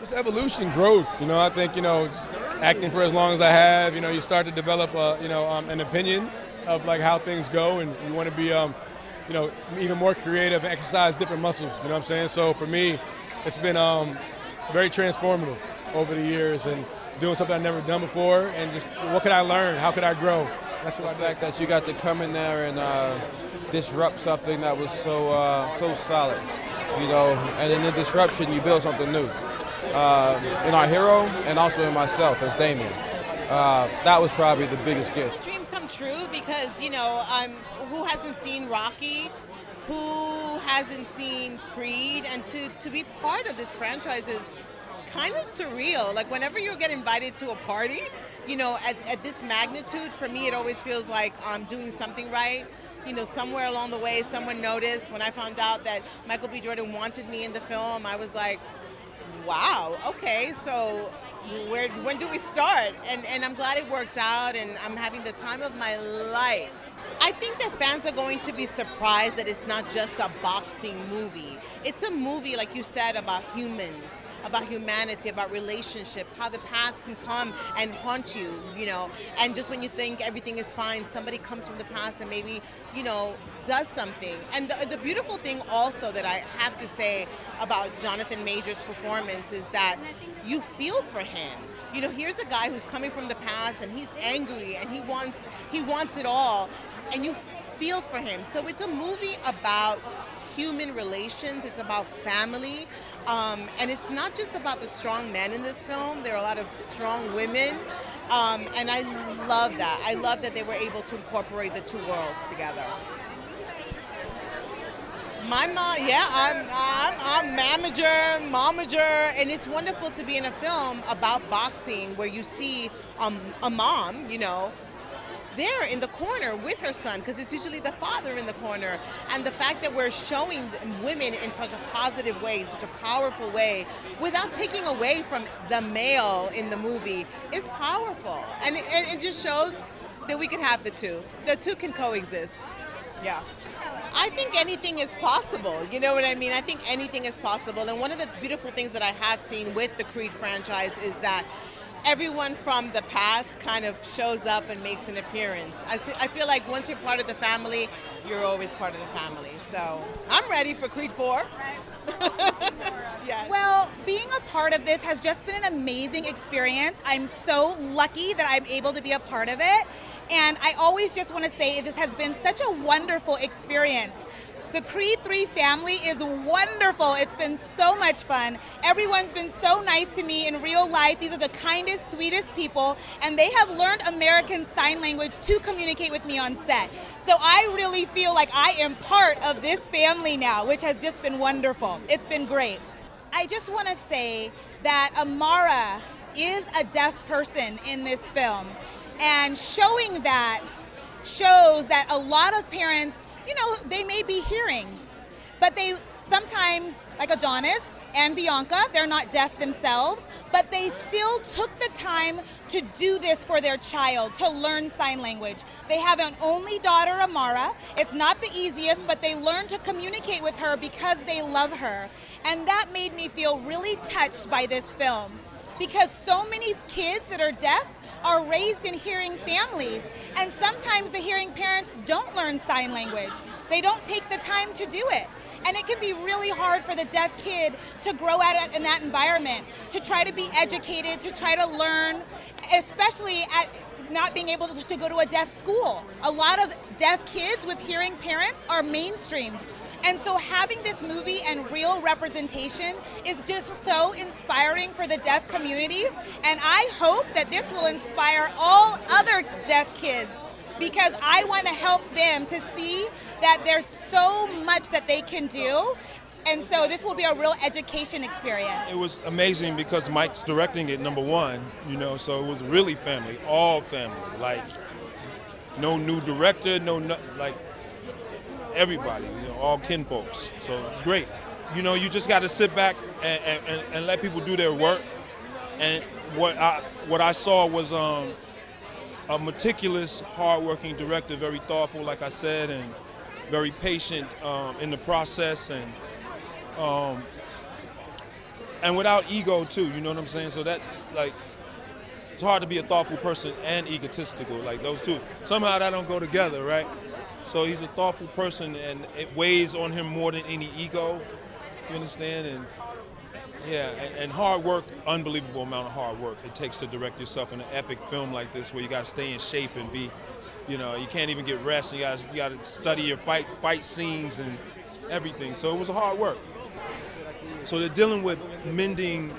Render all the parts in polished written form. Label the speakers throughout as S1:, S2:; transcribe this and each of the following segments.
S1: Just evolution, growth. I think, acting for as long as I have, you start to develop, an opinion of like how things go, and you want to be, even more creative and exercise different muscles. You know what I'm saying? So for me, it's been very transformative over the years, and doing something I've never done before, and just what could I learn? How could I grow? That's what
S2: The fact that you got to come in there and disrupt something that was so solid, and in the disruption you build something new. In our hero and also in myself as Damian. That was probably the biggest gift.
S3: It's a dream come true because, who hasn't seen Rocky? Who hasn't seen Creed? And to be part of this franchise is kind of surreal. Like whenever you get invited to a party, at this magnitude, for me it always feels like I'm doing something right. Somewhere along the way someone noticed. When I found out that Michael B. Jordan wanted me in the film, I was like, wow, okay, so when do we start? And I'm glad it worked out, and I'm having the time of my life. I think that fans are going to be surprised that it's not just a boxing movie. It's a movie, like you said, about humans, about humanity, about relationships, how the past can come and haunt you, and just when you think everything is fine, somebody comes from the past and maybe, does something. And the beautiful thing also that I have to say about Jonathan Majors' performance is that you feel for him. Here's a guy who's coming from the past and he's angry and he wants it all, and you feel for him. So it's a movie about human relations, it's about family, and it's not just about the strong men in this film. There are a lot of strong women, and I love that. I love that they were able to incorporate the two worlds together. My mom, yeah, I'm momager, and it's wonderful to be in a film about boxing where you see a mom, there in the corner with her son, because it's usually the father in the corner. And the fact that we're showing women in such a positive way, in such a powerful way, without taking away from the male in the movie is powerful. And it just shows that we can have the two. The two can coexist. Yeah. I think anything is possible. You know what I mean? I think anything is possible. And one of the beautiful things that I have seen with the Creed franchise is that everyone from the past kind of shows up and makes an appearance. I feel like once you're part of the family, you're always part of the family. So I'm ready for Creed 4. Yes.
S4: Well, being a part of this has just been an amazing experience. I'm so lucky that I'm able to be a part of it. And I always just want to say this has been such a wonderful experience. The Creed 3 family is wonderful. It's been so much fun. Everyone's been so nice to me in real life. These are the kindest, sweetest people, and they have learned American Sign Language to communicate with me on set. So I really feel like I am part of this family now, which has just been wonderful. It's been great. I just want to say that Amara is a deaf person in this film, and showing that shows that a lot of parents, they may be hearing, but they sometimes, like Adonis and Bianca, they're not deaf themselves, but they still took the time to do this for their child, to learn sign language. They have an only daughter, Amara. It's not the easiest, but they learned to communicate with her because they love her. And that made me feel really touched by this film, because so many kids that are deaf are raised in hearing families, and sometimes the hearing parents don't learn sign language. They don't take the time to do it. And it can be really hard for the deaf kid to grow out in that environment, to try to be educated, to try to learn, especially at not being able to go to a deaf school. A lot of deaf kids with hearing parents are mainstreamed. And so having this movie and real representation is just so inspiring for the deaf community. And I hope that this will inspire all other deaf kids, because I want to help them to see that there's so much that they can do. And so this will be a real education experience.
S5: It was amazing because Mike's directing it, number one, so it was really family, all family. Like, no new director, like, everybody, all kin folks. So it's great. You just got to sit back and let people do their work. And what I saw was a meticulous, hardworking director, very thoughtful, like I said, and very patient in the process. And and without ego too. You know what I'm saying? So that like. It's hard to be a thoughtful person and egotistical, like those two. Somehow that don't go together, right? So he's a thoughtful person, and it weighs on him more than any ego. You understand? And yeah, and hard work, unbelievable amount of hard work it takes to direct yourself in an epic film like this, where you got to stay in shape and be, you can't even get rest. You got to study your fight scenes and everything. So it was a hard work. So they're dealing with mending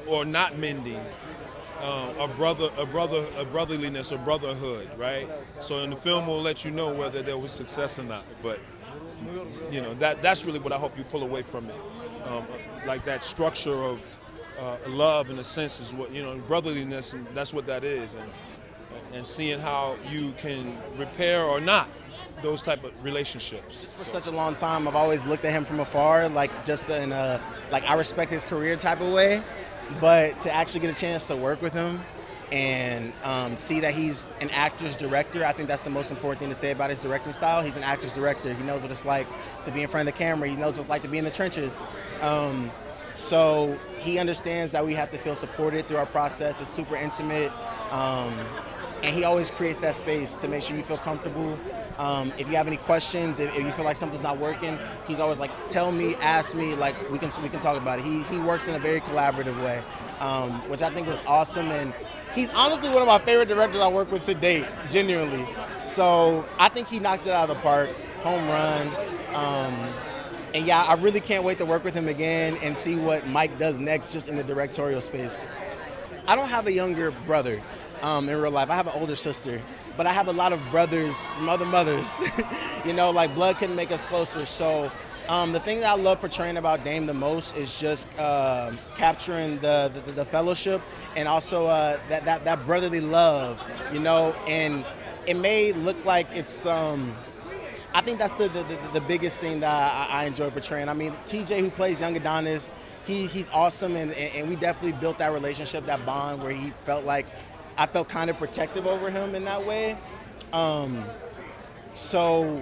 S5: or not mending. A brotherliness, a brotherhood, right? So in the film, we'll let you know whether there was success or not. But that's really what I hope you pull away from it. Like that structure of love, in a sense, is what brotherliness, and that's what that is. And seeing how you can repair or not those type of relationships.
S6: Just for such a long time, I've always looked at him from afar, like just in a I respect his career type of way. But to actually get a chance to work with him and see that he's an actor's director, I think that's the most important thing to say about his directing style. He's an actor's director. He knows what it's like to be in front of the camera. He knows what it's like to be in the trenches. So he understands that we have to feel supported through our process. It's super intimate. And he always creates that space to make sure you feel comfortable. If you have any questions, if you feel like something's not working, he's always like, tell me, ask me, like we can talk about it. He works in a very collaborative way, which I think was awesome. And he's honestly one of my favorite directors I work with to date, genuinely. So I think he knocked it out of the park, home run. And yeah, I really can't wait to work with him again and see what Mike does next just in the directorial space. I don't have a younger brother. In real life. I have an older sister, but I have a lot of brothers from other mothers. Like blood couldn't make us closer. So the thing that I love portraying about Dame the most is just capturing the fellowship and also that brotherly love, and it may look like it's, I think that's the biggest thing that I enjoy portraying. I mean, TJ, who plays young Adonis, he's awesome, and we definitely built that relationship, that bond where he felt like I felt kind of protective over him in that way. So,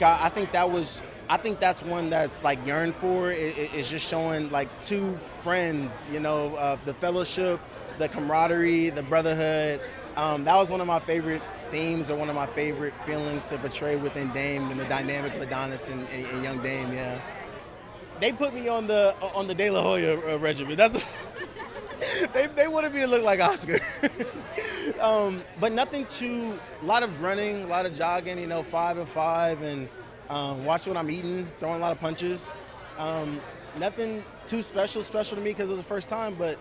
S6: God, I think that's one that's like yearned for. It's just showing like two friends, the fellowship, the camaraderie, the brotherhood. That was one of my favorite themes, or one of my favorite feelings to portray within Dame, and the dynamic of Adonis and young Dame. Yeah, they put me on the De La Hoya regimen. That's. They wanted me to look like Oscar. But nothing too, a lot of running, a lot of jogging, 5 and 5, and watching what I'm eating, throwing a lot of punches. Nothing too special to me because it was the first time, but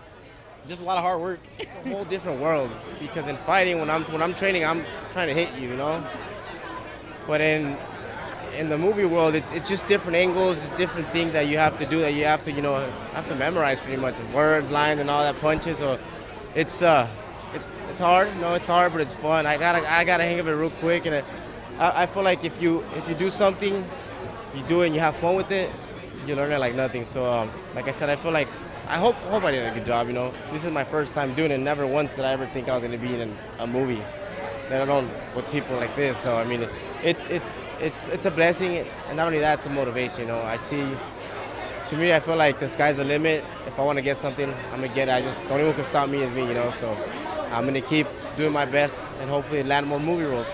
S6: just a lot of hard work.
S7: It's a whole different world, because in fighting, when I'm training, I'm trying to hit you, But in the movie world, it's just different angles, it's different things that you have to do, that you have to memorize pretty much, words, lines, and all that punches. So it's hard. It's hard, but it's fun. I gotta hang of it real quick, and I feel like if you do something, you do it and you have fun with it, you learn it like nothing. So like I said, I feel like I hope I did a good job. This is my first time doing it. Never once did I ever think I was gonna be in a movie, let alone with people like this. So I mean, it's a blessing, and not only that, it's a motivation. To me, I feel like the sky's the limit. If I want to get something, I'm gonna get it. The only one who can stop me is me. So I'm gonna keep doing my best and hopefully land more movie roles.